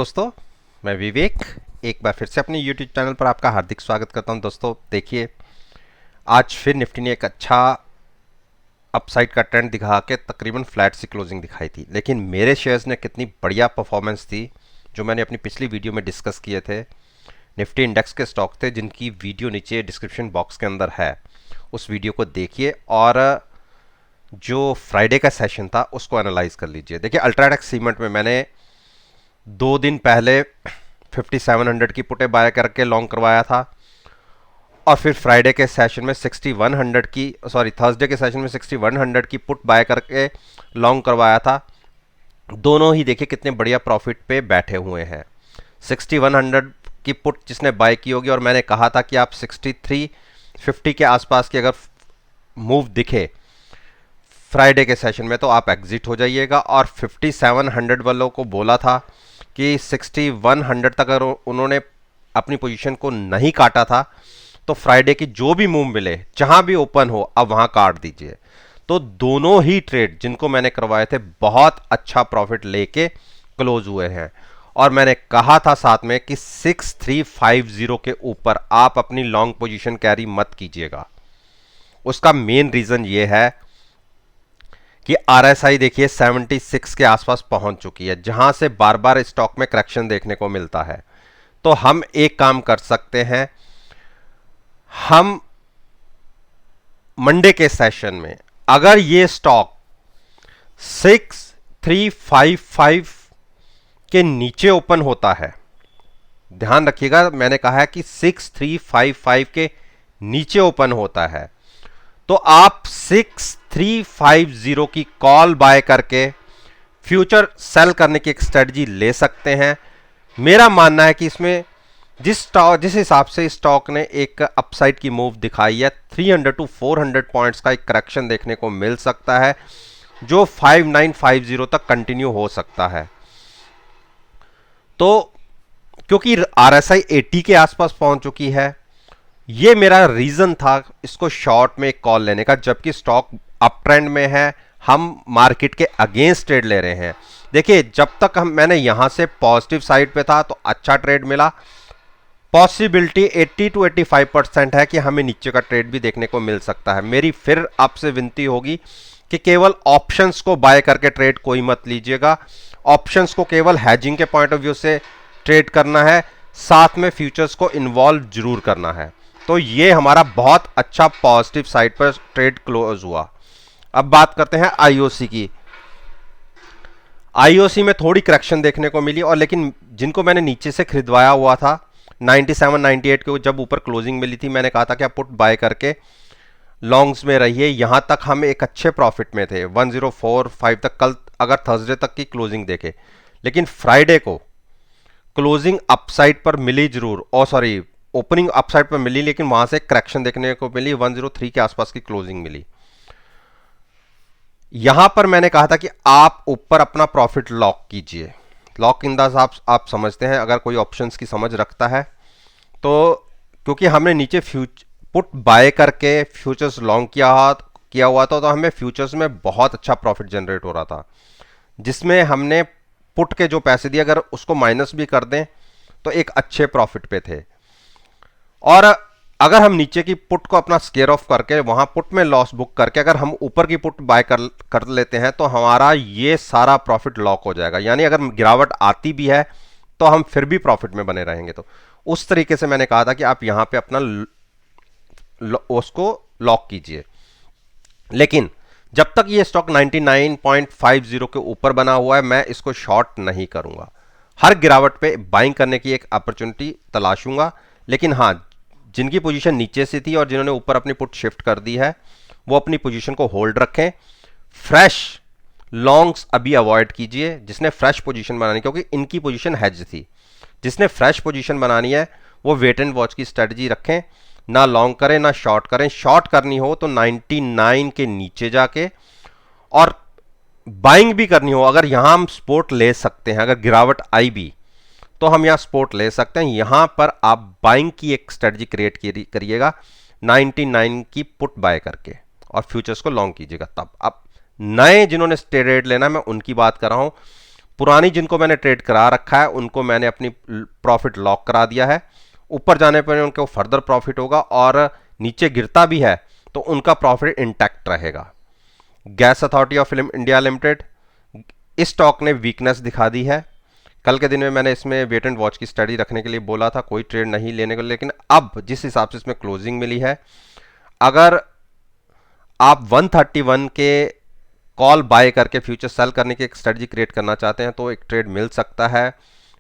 दोस्तों, मैं विवेक एक बार फिर से अपने YouTube चैनल पर आपका हार्दिक स्वागत करता हूं। दोस्तों देखिए, आज फिर निफ्टी ने एक अच्छा अपसाइड का ट्रेंड दिखा के तकरीबन फ्लैट सी क्लोजिंग दिखाई थी, लेकिन मेरे शेयर्स ने कितनी बढ़िया परफॉर्मेंस थी जो मैंने अपनी पिछली वीडियो में डिस्कस किए थे। निफ्टी इंडेक्स के स्टॉक थे जिनकी वीडियो नीचे डिस्क्रिप्शन बॉक्स के अंदर है, उस वीडियो को देखिए और जो फ्राइडे का सेशन था उसको एनालाइज कर लीजिए। देखिए, अल्ट्राटेक सीमेंट में मैंने 2 दिन पहले 5700 की पुटे बाय करके लॉन्ग करवाया था और फिर फ्राइडे के सेशन में 6100 की थर्सडे के सेशन में 6100 की पुट बाय करके लॉन्ग करवाया था। दोनों ही देखिए कितने बढ़िया प्रॉफिट पे बैठे हुए हैं। 6100 की पुट जिसने बाय की होगी, और मैंने कहा था कि आप 6350 के आसपास की अगर मूव दिखे फ्राइडे के सेशन में तो आप एग्जिट हो जाइएगा, और 5700 वालों को बोला था कि 6100 तक अगर उन्होंने अपनी पोजीशन को नहीं काटा था तो फ्राइडे की जो भी मूव मिले जहां भी ओपन हो अब वहां काट दीजिए। तो दोनों ही ट्रेड जिनको मैंने करवाए थे बहुत अच्छा प्रॉफिट लेके क्लोज हुए हैं, और मैंने कहा था साथ में कि 6350 के ऊपर आप अपनी लॉन्ग पोजीशन कैरी मत कीजिएगा। उसका मेन रीजन ये है कि आरएसआई देखिए 76 के आसपास पहुंच चुकी है, जहां से बार बार स्टॉक में करेक्शन देखने को मिलता है। तो हम एक काम कर सकते हैं, हम मंडे के सेशन में अगर ये स्टॉक 6355 के नीचे ओपन होता है, ध्यान रखिएगा मैंने कहा है कि 6355 के नीचे ओपन होता है, तो आप 6350 की कॉल बाय करके फ्यूचर सेल करने की एक स्ट्रेटजी ले सकते हैं। मेरा मानना है कि इसमें जिस हिसाब से स्टॉक ने एक अपसाइड की मूव दिखाई है, 300 टू 400 पॉइंट्स का एक करेक्शन देखने को मिल सकता है जो 5950 तक कंटिन्यू हो सकता है। तो क्योंकि आरएसआई 80 के आसपास पहुंच चुकी है, ये मेरा रीजन था इसको शॉर्ट में एक कॉल लेने का, जबकि स्टॉक अप ट्रेंड में है, हम मार्केट के अगेंस्ट ट्रेड ले रहे हैं। देखिए, जब तक मैंने यहां से पॉजिटिव साइड पे था तो अच्छा ट्रेड मिला। पॉसिबिलिटी 80 टू 85% है कि हमें नीचे का ट्रेड भी देखने को मिल सकता है। मेरी फिर आपसे विनती होगी कि केवल ऑप्शंस को बाय करके ट्रेड कोई मत लीजिएगा। ऑप्शंस को केवल हैजिंग के पॉइंट ऑफ व्यू से ट्रेड करना है, साथ में फ्यूचर्स को इन्वॉल्व जरूर करना है। तो ये हमारा बहुत अच्छा पॉजिटिव साइड पर ट्रेड क्लोज हुआ। अब बात करते हैं आईओसी की। आईओसी में थोड़ी करेक्शन देखने को मिली, और लेकिन जिनको मैंने नीचे से खरीदवाया हुआ था 97 98 के जब ऊपर क्लोजिंग मिली थी, मैंने कहा था कि आप पुट बाय करके लॉन्ग्स में रहिए। यहां तक हम एक अच्छे प्रॉफिट में थे 1045 तक, कल अगर थर्सडे तक की क्लोजिंग देखे। लेकिन फ्राइडे को क्लोजिंग अपसाइड पर मिली जरूर, ओपनिंग अपसाइड पर मिली, लेकिन वहां से करेक्शन देखने को मिली, 103 के आसपास की क्लोजिंग मिली। यहां पर मैंने कहा था कि आप ऊपर अपना प्रॉफिट लॉक कीजिए। लॉक इन द आप समझते हैं, अगर कोई ऑप्शंस की समझ रखता है तो, क्योंकि हमने नीचे पुट बाय करके फ्यूचर्स लॉन्ग किया हुआ था, तो हमें फ्यूचर्स में बहुत अच्छा प्रॉफिट जनरेट हो रहा था, जिसमें हमने पुट के जो पैसे दिए अगर उसको माइनस भी कर दें तो एक अच्छे प्रॉफिट पे थे। और अगर हम नीचे की पुट को अपना स्केयर ऑफ करके वहां पुट में लॉस बुक करके अगर हम ऊपर की पुट बाय कर लेते हैं तो हमारा ये सारा प्रॉफिट लॉक हो जाएगा। यानी अगर गिरावट आती भी है तो हम फिर भी प्रॉफिट में बने रहेंगे। तो उस तरीके से मैंने कहा था कि आप यहां पे अपना उसको लॉक कीजिए। लेकिन जब तक ये स्टॉक 99.50 के ऊपर बना हुआ है, मैं इसको शॉर्ट नहीं करूंगा। हर गिरावट पे बाइंग करने की एक अपॉर्चुनिटी तलाशूंगा। लेकिन हाँ, जिनकी पोजीशन नीचे से थी और जिन्होंने ऊपर अपनी पुट शिफ्ट कर दी है, वो अपनी पोजीशन को होल्ड रखें। फ्रेश लॉन्ग्स अभी अवॉइड कीजिए जिसने फ्रेश पोजीशन बनानी, क्योंकि इनकी पोजीशन हेज थी। जिसने फ्रेश पोजीशन बनानी है वो वेट एंड वॉच की स्ट्रेटजी रखें, ना लॉन्ग करें ना शॉर्ट करें। शॉर्ट करनी हो तो 99 के नीचे जाके, और बाइंग भी करनी हो, अगर यहां हम सपोर्ट ले सकते हैं, अगर गिरावट आई भी तो हम यहां सपोर्ट ले सकते हैं। यहां पर आप बाइंग की एक स्ट्रेटजी क्रिएट करिएगा 99 की पुट बाय करके, और फ्यूचर्स को लॉन्ग कीजिएगा। तब अब नए जिन्होंने ट्रेड लेना, मैं उनकी बात कर रहा हूं। पुरानी जिनको मैंने ट्रेड करा रखा है उनको मैंने अपनी प्रॉफिट लॉक करा दिया है। ऊपर जाने पर उनको फर्दर प्रॉफिट होगा और नीचे गिरता भी है तो उनका प्रॉफिट इंटैक्ट रहेगा। Gas authority of India limited, इस स्टॉक ने वीकनेस दिखा दी है। कल के दिन में मैंने इसमें वेट एंड वॉच की स्टडी रखने के लिए बोला था, कोई ट्रेड नहीं लेने को, लेकिन अब जिस हिसाब से इसमें क्लोजिंग मिली है, अगर आप 131 के कॉल बाय करके फ्यूचर सेल करने की एक स्ट्रेटजी क्रिएट करना चाहते हैं तो एक ट्रेड मिल सकता है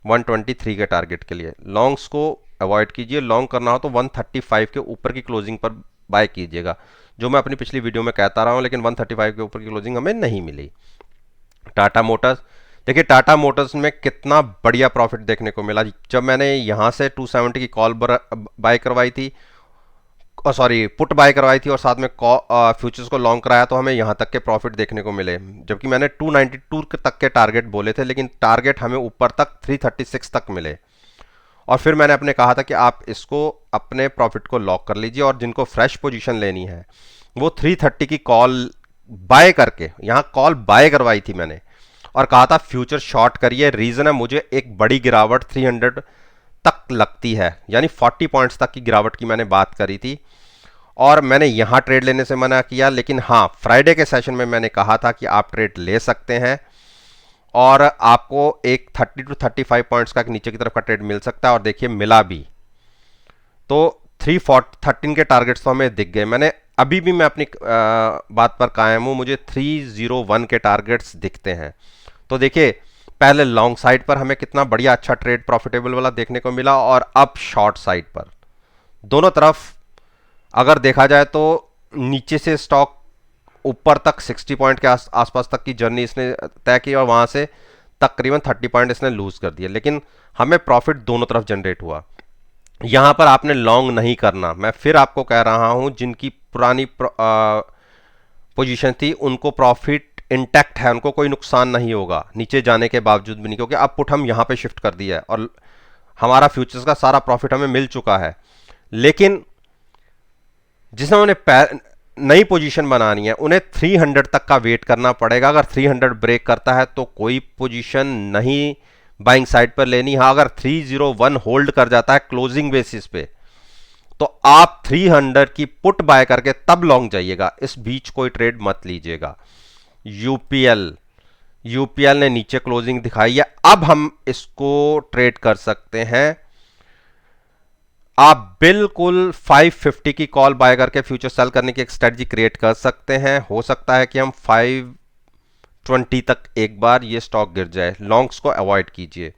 123 के टारगेट के लिए। लॉन्ग्स को अवॉइड कीजिए, लॉन्ग करना हो तो 135 के ऊपर की क्लोजिंग पर बाय कीजिएगा, जो मैं अपनी पिछली वीडियो में कहता रहा हूं, लेकिन 135 के ऊपर की क्लोजिंग हमें नहीं मिली। टाटा मोटर्स, देखिए टाटा मोटर्स में कितना बढ़िया प्रॉफिट देखने को मिला। जब मैंने यहां से 270 की कॉल बाय करवाई थी, सॉरी पुट बाय करवाई थी और साथ में फ्यूचर्स को लॉन्ग कराया, तो हमें यहां तक के प्रॉफिट देखने को मिले, जबकि मैंने 292 तक के टारगेट बोले थे, लेकिन टारगेट हमें ऊपर तक 336 तक मिले। और फिर मैंने अपने कहा था कि आप इसको अपने प्रॉफिट को लॉक कर लीजिए और जिनको फ्रेश पोजीशन लेनी है वो 330 की कॉल बाय करके, यहां कॉल बाय करवाई थी मैंने और कहा था फ्यूचर शॉर्ट करिए। रीजन है मुझे एक बड़ी गिरावट 300 तक लगती है, यानी 40 पॉइंट्स तक की गिरावट की मैंने बात करी थी और मैंने यहां ट्रेड लेने से मना किया। लेकिन हाँ, फ्राइडे के सेशन में मैंने कहा था कि आप ट्रेड ले सकते हैं और आपको एक 30 टू 35 पॉइंट्स का नीचे की तरफ का ट्रेड मिल सकता है, और देखिए मिला भी। तो 313 के टारगेट्स तो हमें दिख गए। मैंने अभी भी मैं अपनी बात पर कायम हूं, मुझे 301 के टारगेट्स दिखते हैं। तो देखिए पहले लॉन्ग साइड पर हमें कितना बढ़िया अच्छा ट्रेड प्रॉफिटेबल वाला देखने को मिला, और अब शॉर्ट साइड पर दोनों तरफ अगर देखा जाए तो नीचे से स्टॉक ऊपर तक 60 पॉइंट के आसपास तक की जर्नी इसने तय की और वहां से तकरीबन 30 पॉइंट इसने लूज कर दिया, लेकिन हमें प्रॉफिट दोनों तरफ जनरेट हुआ। यहां पर आपने लॉन्ग नहीं करना, मैं फिर आपको कह रहा हूं, जिनकी पुरानी पोजीशन थी उनको प्रॉफिट इंटैक्ट है, उनको कोई नुकसान नहीं होगा नीचे जाने के बावजूद भी नहीं, क्योंकि अब पुट हम यहां पे शिफ्ट कर दिया है और हमारा फ्यूचर्स का सारा प्रॉफिट हमें मिल चुका है। लेकिन जिन्होंने नई पोजीशन बनानी है उन्हें 300 तक का वेट करना पड़ेगा। अगर 300 ब्रेक करता है तो कोई पोजीशन नहीं बाइंग साइड पर लेनी। हाँ, अगर 301 होल्ड कर जाता है क्लोजिंग बेसिस पे तो आप 300 की पुट बाय करके तब लॉन्ग जाइएगा, इस बीच कोई ट्रेड मत लीजिएगा। यूपीएल ने नीचे क्लोजिंग दिखाई है, अब हम इसको ट्रेड कर सकते हैं। आप बिल्कुल 550 की कॉल बाय करके फ्यूचर सेल करने की एक स्ट्रेटजी क्रिएट कर सकते हैं। हो सकता है कि हम 520 तक एक बार ये स्टॉक गिर जाए, लॉन्ग्स को अवॉइड कीजिए।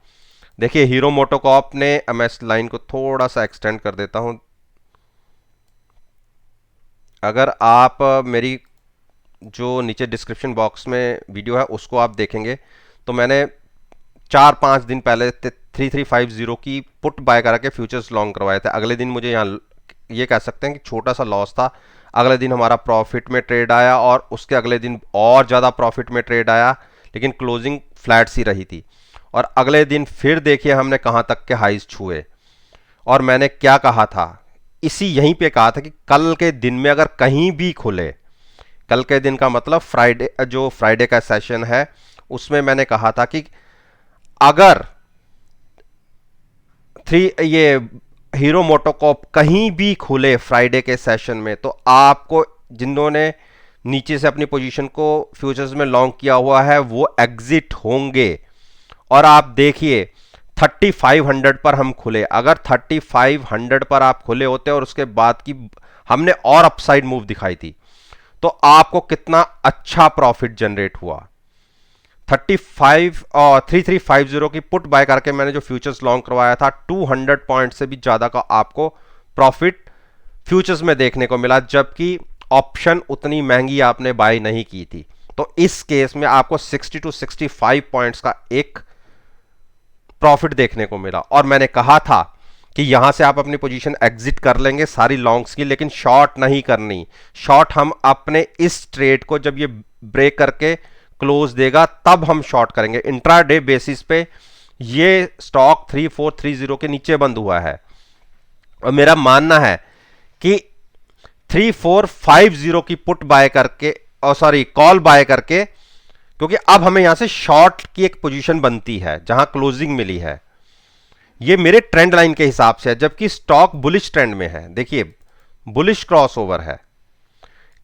देखिए हीरो मोटोकॉर्प ने, मैं इस लाइन को थोड़ा सा एक्सटेंड कर देता हूं, अगर आप मेरी जो नीचे डिस्क्रिप्शन बॉक्स में वीडियो है उसको आप देखेंगे तो मैंने 4-5 दिन पहले 3350 की पुट बाय करके फ्यूचर्स लॉन्ग करवाए थे। अगले दिन मुझे यहाँ ये कह सकते हैं कि छोटा सा लॉस था, अगले दिन हमारा प्रॉफिट में ट्रेड आया और उसके अगले दिन और ज़्यादा प्रॉफिट में ट्रेड आया, लेकिन क्लोजिंग फ्लैट सी रही थी। और अगले दिन फिर देखिए हमने कहाँ तक के हाइज छुए, और मैंने क्या कहा था, इसी यहीं पे कहा था कि कल के दिन में अगर कहीं भी खुले, कल के दिन का मतलब फ्राइडे, जो फ्राइडे का सेशन है उसमें मैंने कहा था कि अगर ये हीरो मोटोकॉर्प कहीं भी खुले फ्राइडे के सेशन में तो आपको, जिन्होंने नीचे से अपनी पोजीशन को फ्यूचर्स में लॉन्ग किया हुआ है वो एग्जिट होंगे। और आप देखिए 3500 पर हम खुले, अगर 3500 पर आप खुले होते और उसके बाद की हमने और अपसाइड मूव दिखाई थी तो आपको कितना अच्छा प्रॉफिट जनरेट हुआ। 3350 की पुट बाय करके मैंने जो फ्यूचर्स लॉन्ग करवाया था 200 पॉइंट से भी ज्यादा का आपको प्रॉफिट फ्यूचर्स में देखने को मिला, जबकि ऑप्शन उतनी महंगी आपने बाय नहीं की थी। तो इस केस में आपको 60 टू 65 पॉइंट्स का एक प्रॉफिट देखने को मिला। और मैंने कहा था कि यहां से आप अपनी पोजीशन एग्जिट कर लेंगे सारी लॉन्ग्स की, लेकिन शॉर्ट नहीं करनी। शॉर्ट हम अपने इस ट्रेड को जब ये ब्रेक करके क्लोज देगा तब हम शॉर्ट करेंगे। इंट्राडे बेसिस पे ये स्टॉक 3430 के नीचे बंद हुआ है और मेरा मानना है कि 3450 की पुट बाय करके, और सॉरी कॉल बाय करके, क्योंकि अब हमें यहां से शॉर्ट की एक पोजीशन बनती है जहां क्लोजिंग मिली है। ये मेरे ट्रेंड लाइन के हिसाब से है, जबकि स्टॉक बुलिश ट्रेंड में है। देखिए बुलिश क्रॉसओवर है।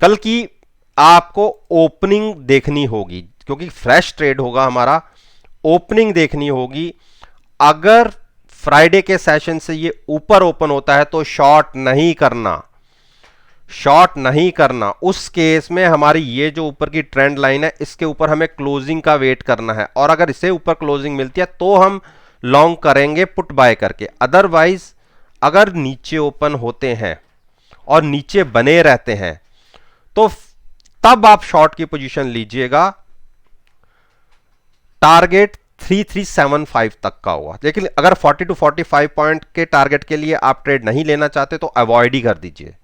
कल की आपको ओपनिंग देखनी होगी, क्योंकि फ्रेश ट्रेड होगा हमारा, ओपनिंग देखनी होगी। अगर फ्राइडे के सेशन से ये ऊपर ओपन होता है तो शॉर्ट नहीं करना, शॉर्ट नहीं करना। उस केस में हमारी ये जो ऊपर की ट्रेंड लाइन है, इसके ऊपर हमें क्लोजिंग का वेट करना है, और अगर इसे ऊपर क्लोजिंग मिलती है तो हम लॉन्ग करेंगे पुट बाय करके। अदरवाइज अगर नीचे ओपन होते हैं और नीचे बने रहते हैं तो तब आप शॉर्ट की पोजीशन लीजिएगा। टारगेट 3375 तक का होगा, लेकिन अगर 40 टू 45 पॉइंट के टारगेट के लिए आप ट्रेड नहीं लेना चाहते तो अवॉइड ही कर दीजिए,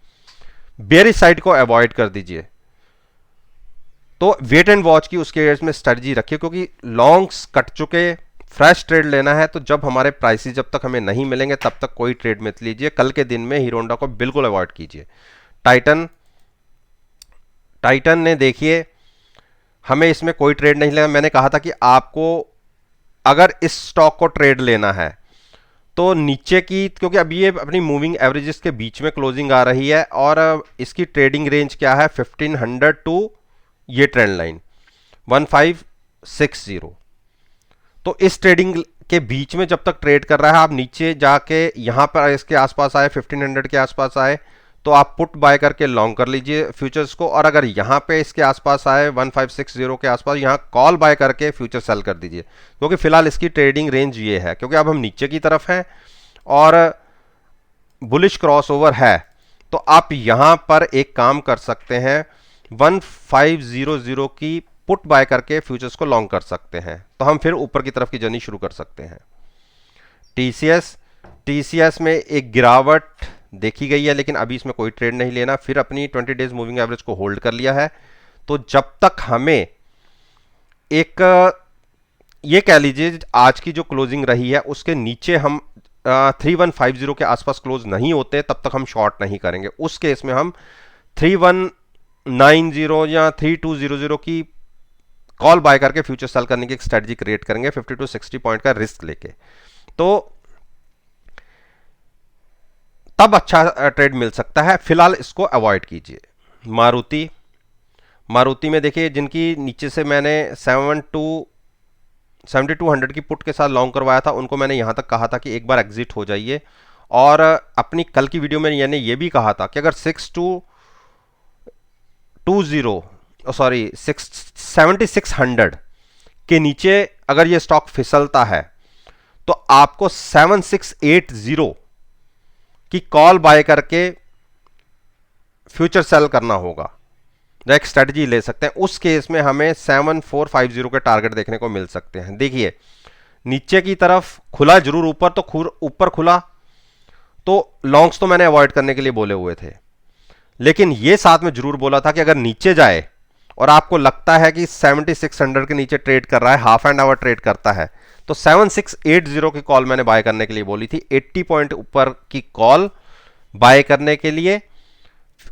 बेयरिश साइड को अवॉइड कर दीजिए। तो वेट एंड वॉच की उसके एरिया में स्ट्रेटजी रखिए, क्योंकि लॉन्ग्स कट चुके, फ्रेश ट्रेड लेना है। तो जब हमारे प्राइसेस जब तक हमें नहीं मिलेंगे तब तक कोई ट्रेड मत लीजिए। कल के दिन में हीरो होंडा को बिल्कुल अवॉइड कीजिए। टाइटन टाइटन ने देखिए हमें इसमें कोई ट्रेड नहीं लेना। मैंने कहा था कि आपको अगर इस स्टॉक को ट्रेड लेना है तो नीचे की, क्योंकि अभी ये अपनी मूविंग एवरेजेस के बीच में क्लोजिंग आ रही है, और इसकी ट्रेडिंग रेंज क्या है 1500 टू ये ट्रेंड लाइन 1560। तो इस ट्रेडिंग के बीच में जब तक ट्रेड कर रहा है, आप नीचे जाके यहां पर इसके आसपास आए, 1500 के आसपास आए तो आप पुट बाय करके लॉन्ग कर लीजिए फ्यूचर्स को, और अगर यहां पे इसके आसपास आए 1560 के आसपास, यहां कॉल बाय करके फ्यूचर सेल कर दीजिए, क्योंकि फिलहाल इसकी ट्रेडिंग रेंज ये है। क्योंकि अब हम नीचे की तरफ हैं और बुलिश क्रॉसओवर है, तो आप यहां पर एक काम कर सकते हैं, 1500 की पुट बाय करके फ्यूचर्स को लॉन्ग कर सकते हैं। तो हम फिर ऊपर की तरफ की जर्नी शुरू कर सकते हैं। टीसीएस में एक गिरावट देखी गई है, लेकिन अभी इसमें कोई ट्रेड नहीं लेना। फिर अपनी 20 डेज मूविंग एवरेज को होल्ड कर लिया है। तो जब तक हमें एक ये कह लीजिए आज की जो क्लोजिंग रही है उसके नीचे हम 3150 के आसपास क्लोज नहीं होते, तब तक हम शॉर्ट नहीं करेंगे। उस केस में हम 3190 या 3200 की कॉल बाय करके फ्यूचर सेल करने की एक स्ट्रेटजी क्रिएट करेंगे 50 टू 60 पॉइंट का रिस्क लेके। तो तब अच्छा ट्रेड मिल सकता है। फिलहाल इसको अवॉइड कीजिए। मारुति में देखिए, जिनकी नीचे से मैंने 7200 की पुट के साथ लॉन्ग करवाया था, उनको मैंने यहां तक कहा था कि एक बार एग्जिट हो जाइए। और अपनी कल की वीडियो में मैंने ये भी कहा था कि अगर 7600 के नीचे अगर ये स्टॉक फिसलता है तो आपको 7680 की कॉल बाय करके फ्यूचर सेल करना होगा, एक स्ट्रेटजी ले सकते हैं। उस केस में हमें 7450 के टारगेट देखने को मिल सकते हैं। देखिए नीचे की तरफ खुला जरूर, ऊपर तो ऊपर खुला तो लॉन्ग्स तो मैंने अवॉइड करने के लिए बोले हुए थे, लेकिन यह साथ में जरूर बोला था कि अगर नीचे जाए और आपको लगता है कि 7600 के नीचे ट्रेड कर रहा है, हाफ एंड आवर ट्रेड करता है, तो 7680 की कॉल मैंने बाय करने के लिए बोली थी। 80 पॉइंट ऊपर की कॉल बाय करने के लिए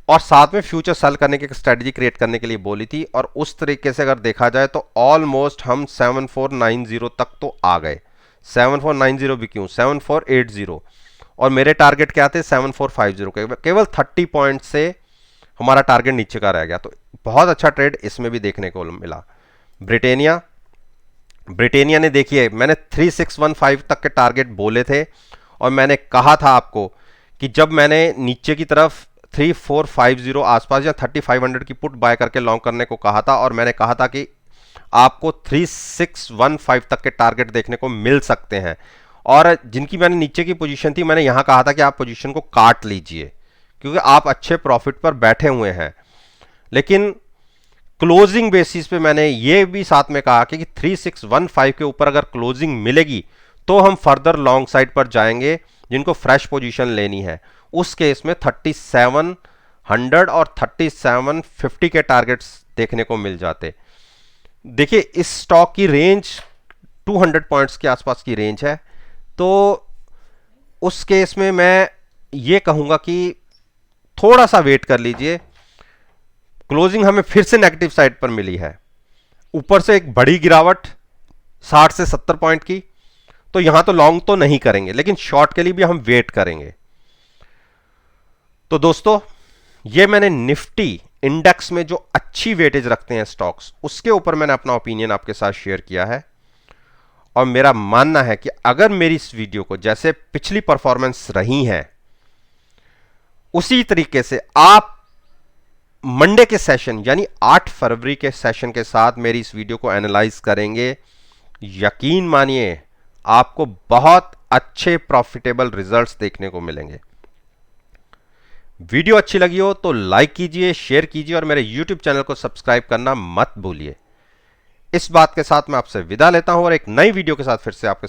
और साथ में फ्यूचर सेल करने की स्ट्रेटजी क्रिएट करने के लिए बोली थी। और उस तरीके से अगर देखा जाए तो ऑलमोस्ट हम 7490 तक तो आ गए। 7490 भी क्यों, 7480, और मेरे टारगेट क्या थे 7450 के। केवल 30 पॉइंट से हमारा टारगेट नीचे का रह गया। तो बहुत अच्छा ट्रेड इसमें भी देखने को मिला। ब्रिटेनिया ने देखिए, मैंने 3615 तक के टारगेट बोले थे, और मैंने कहा था आपको कि जब मैंने नीचे की तरफ 3450 आसपास या 3500 की पुट बाय करके लॉन्ग करने को कहा था, और मैंने कहा था कि आपको 3615 तक के टारगेट देखने को मिल सकते हैं। और जिनकी मैंने नीचे की पोजीशन थी, मैंने यहां कहा था कि आप पोजीशन को काट लीजिए, क्योंकि आप अच्छे प्रॉफिट पर बैठे हुए हैं। लेकिन क्लोजिंग बेसिस पे मैंने ये भी साथ में कहा कि 3615 के ऊपर अगर क्लोजिंग मिलेगी तो हम फर्दर लॉन्ग साइड पर जाएंगे, जिनको फ्रेश पोजीशन लेनी है। उस केस में 3700 और 3750 के टारगेट्स देखने को मिल जाते। देखिए इस स्टॉक की रेंज 200 पॉइंट्स के आसपास की रेंज है, तो उस केस में मैं ये कहूंगा कि थोड़ा सा वेट कर लीजिए। क्लोजिंग हमें फिर से नेगेटिव साइड पर मिली है। ऊपर से एक बड़ी गिरावट 60 से 70 पॉइंट की, तो यहां तो लॉन्ग तो नहीं करेंगे, लेकिन शॉर्ट के लिए भी हम वेट करेंगे। तो दोस्तों, ये मैंने निफ्टी इंडेक्स में जो अच्छी वेटेज रखते हैं स्टॉक्स, उसके ऊपर मैंने अपना ओपिनियन आपके साथ शेयर किया है। और मेरा मानना है कि अगर मेरी इस वीडियो को जैसे पिछली परफॉर्मेंस रही है उसी तरीके से आप मंडे के सेशन यानी 8 फरवरी के सेशन के साथ मेरी इस वीडियो को एनालाइज करेंगे, यकीन मानिए आपको बहुत अच्छे प्रॉफिटेबल रिजल्ट्स देखने को मिलेंगे। वीडियो अच्छी लगी हो तो लाइक कीजिए, शेयर कीजिए और मेरे यूट्यूब चैनल को सब्सक्राइब करना मत भूलिए। इस बात के साथ मैं आपसे विदा लेता हूं और एक नई वीडियो के साथ फिर से आपके